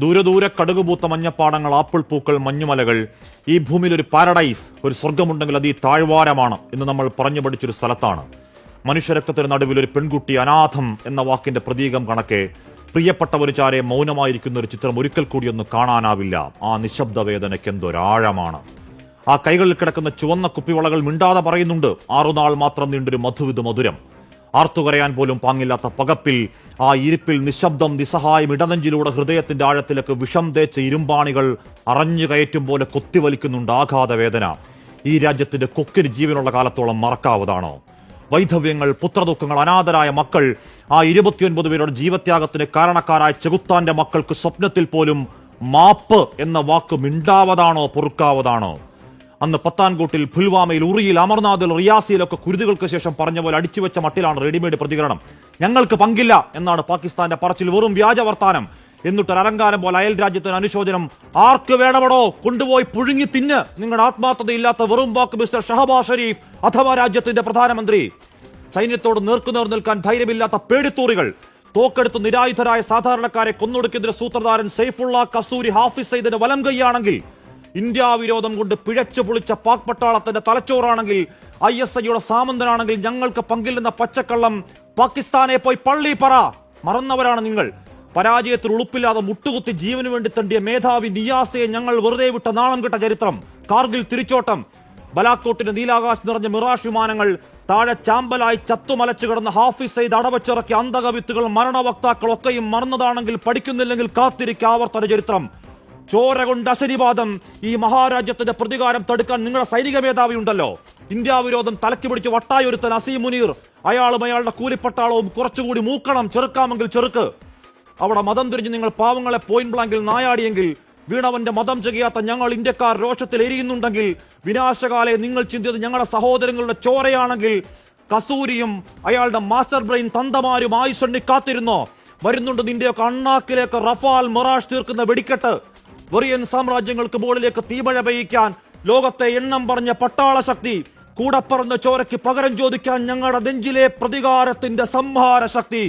ദൂരെ ദൂരെ കടുകുപൂത്ത മഞ്ഞപ്പാടങ്ങൾ, ആപ്പിൾ പൂക്കൾ, മഞ്ഞുമലകൾ. ഈ ഭൂമിയിൽ ഒരു പാരഡൈസ്, ഒരു സ്വർഗമുണ്ടെങ്കിൽ അത് ഈ താഴ്വാരമാണ് എന്ന് നമ്മൾ പറഞ്ഞു പഠിച്ചൊരു സ്ഥലത്താണ്. മനുഷ്യരക്തത്തിന് നടുവിൽ ഒരു പെൺകുട്ടി അനാഥം എന്ന വാക്കിന്റെ പ്രതീകം കണക്കെ പ്രിയപ്പെട്ടവർ ചാരെ മൗനമായിരിക്കുന്ന ഒരു ചിത്രം ഒരിക്കൽ കൂടിയൊന്ന് കാണാനാവില്ല. ആ നിശബ്ദ വേദനയ്ക്ക് എന്തൊരാഴമാണ്. ആ കൈകളിൽ കിടക്കുന്ന ചുവന്ന കുപ്പിവളകൾ മിണ്ടാതെ പറയുന്നുണ്ട്, 6 നാൾ മാത്രം നീണ്ടൊരു മധുവിധ മധുരം. ആർത്തുകരയാൻ പോലും പാങ്ങില്ലാത്ത പകപ്പിൽ, ആ ഇരിപ്പിൽ നിശബ്ദം നിസ്സഹായം ഇടനെഞ്ചിലൂടെ ഹൃദയത്തിന്റെ ആഴത്തിലേക്ക് വിഷം തേച്ച ഇരുമ്പാണികൾ അറഞ്ഞു കയറ്റും പോലെ കൊത്തിവലിക്കുന്നുണ്ട് ആഘാതവേദന. ഈ രാജ്യത്തിന്റെ കൊക്കിന് ജീവനുള്ള കാലത്തോളം മറക്കാവതാണോ? വൈധവ്യങ്ങൾ, പുത്രദുഃഖങ്ങൾ, അനാഥരായ മക്കൾ, ആ 29 പേരുടെ ജീവത്യാഗത്തിന് കാരണക്കാരായ ചെകുത്താന്റെ മക്കൾക്ക് സ്വപ്നത്തിൽ പോലും മാപ്പ് എന്ന വാക്ക് മിണ്ടാവതാണോ, പൊറുക്കാവതാണോ? അന്ന് പത്താൻകോട്ടിൽ, പുൽവാമയിൽ, ഉറിയിൽ, അമർനാഥിൽ, റിയാസിയിലൊക്കെ കുരുതികൾക്ക് ശേഷം പറഞ്ഞ പോലെ അടിച്ചുവെച്ച മട്ടിലാണ് റെഡിമെയ്ഡ് പ്രതികരണം. ഞങ്ങൾക്ക് പങ്കില്ല എന്നാണ് പാകിസ്ഥാന്റെ പറച്ചിൽ. വെറും വ്യാജ വർത്താനം. എന്നിട്ടൊരു അലങ്കാരം പോലെ അയൽ രാജ്യത്തിന് അനുശോചനം. ആർക്ക് വേണമടോ കൊണ്ടുപോയി പുഴുങ്ങി തിന്ന്. നിങ്ങളുടെ ആത്മാർത്ഥതയില്ലാത്ത വെറും വാക്ക് മിസ്റ്റർ ഷഹബാസ് ഷരീഫ് അഥവാ രാജ്യത്തിന്റെ പ്രധാനമന്ത്രി. സൈന്യത്തോട് നേർക്കുനേർ നിൽക്കാൻ ധൈര്യമില്ലാത്ത പേടിത്തൂറികൾ. തോക്കെടുത്ത് നിരായുധരായ സാധാരണക്കാരെ കൊന്നൊടുക്കിയതിന്റെ സൂത്രധാരൻ സൈഫുള്ള കസൂരി ഹാഫിസ് സയ്യിദിന്റെ വലം കൈയാണെങ്കിൽ, ഇന്ത്യ വിരോധം കൊണ്ട് പിഴച്ചു പൊളിച്ച പാക് പട്ടാളത്തിന്റെ തലച്ചോറാണെങ്കിൽ, ISIയുടെ സാമന്തനാണെങ്കിൽ, ഞങ്ങൾക്ക് പങ്കില്ലെന്ന പച്ചക്കള്ളം പാകിസ്ഥാനെ പോയി പള്ളി പറ. മറന്നവരാണ് നിങ്ങൾ. പരാജയത്തിൽ ഉളുപ്പില്ലാതെ മുട്ടുകുത്തി ജീവന് വേണ്ടി തണ്ടിയ മേധാവി നിയാസയെ ഞങ്ങൾ വെറുതെ വിട്ട നാണം കെട്ട ചരിത്രം. കാർഗിൽ തിരിച്ചോട്ടം, ബലാക്കോട്ടിന്റെ നീലാകാശ് നിറഞ്ഞ മിറാഷ് വിമാനങ്ങൾ, താഴെ ചാമ്പലായി ചത്തുമലച്ചു കിടന്ന ഹാഫിസ് സയ്യിദ് അടവച്ചിറക്കിയ അന്തകവിത്തുകൾ, മരണവക്താക്കൾ ഒക്കെയും മറന്നതാണെങ്കിൽ പഠിക്കുന്നില്ലെങ്കിൽ കാത്തിരിക്കുക ആവർത്തന ചരിത്രം. ചോര കൊണ്ട് അശനിവാദം. ഈ മഹാരാജ്യത്തിന്റെ പ്രതികാരം തടുക്കാൻ നിങ്ങളുടെ സൈനിക മേധാവി ഉണ്ടല്ലോ. ഇന്ത്യ വിരോധം തലക്ക് പിടിച്ച് വട്ടായൊരുത്തൻ അസീം മുനീർ, അയാളും അയാളുടെ കൂലിപ്പട്ടാളവും കുറച്ചുകൂടി മൂക്കണം. ചെറുക്കാമെങ്കിൽ ചെറുക്ക്. അവിടെ മതം തിരിഞ്ഞ് നിങ്ങൾ പാവങ്ങളെ പോയിന്റ് ബ്ലാങ്കിൽ നായാടിയെങ്കിൽ, വീണവന്റെ മതം ചെയ്യാത്ത ഞങ്ങൾ ഇന്ത്യക്കാർ രോഷത്തിൽ എരിയുന്നുണ്ടെങ്കിൽ, വിനാശകാലെ നിങ്ങൾ ചിന്തിയത് ഞങ്ങളുടെ സഹോദരങ്ങളുടെ ചോരയാണെങ്കിൽ, കസൂരിയും അയാളുടെ മാസ്റ്റർ ബ്രെയിൻ തന്തമാരും ആയുഷണ്ണി കാത്തിരുന്നോ? വരുന്നുണ്ട് നിന്റെയൊക്കെ അണ്ണാക്കിലേക്ക് റഫാൽ, മിറാഷ് തീർക്കുന്ന വെടിക്കെട്ട്. വെറിയൻ സാമ്രാജ്യങ്ങൾക്ക് മുകളിലേക്ക് തീമഴ പെയ്യിക്കാൻ ലോകത്തെ എണ്ണം പറഞ്ഞ പട്ടാള ശക്തി. കൂടെ പറന്ന ചോരയ്ക്ക് പകരം ചോദിക്കാൻ ഞങ്ങളുടെ നെഞ്ചിലെ പ്രതികാരത്തിന്റെ സംഹാര ശക്തി.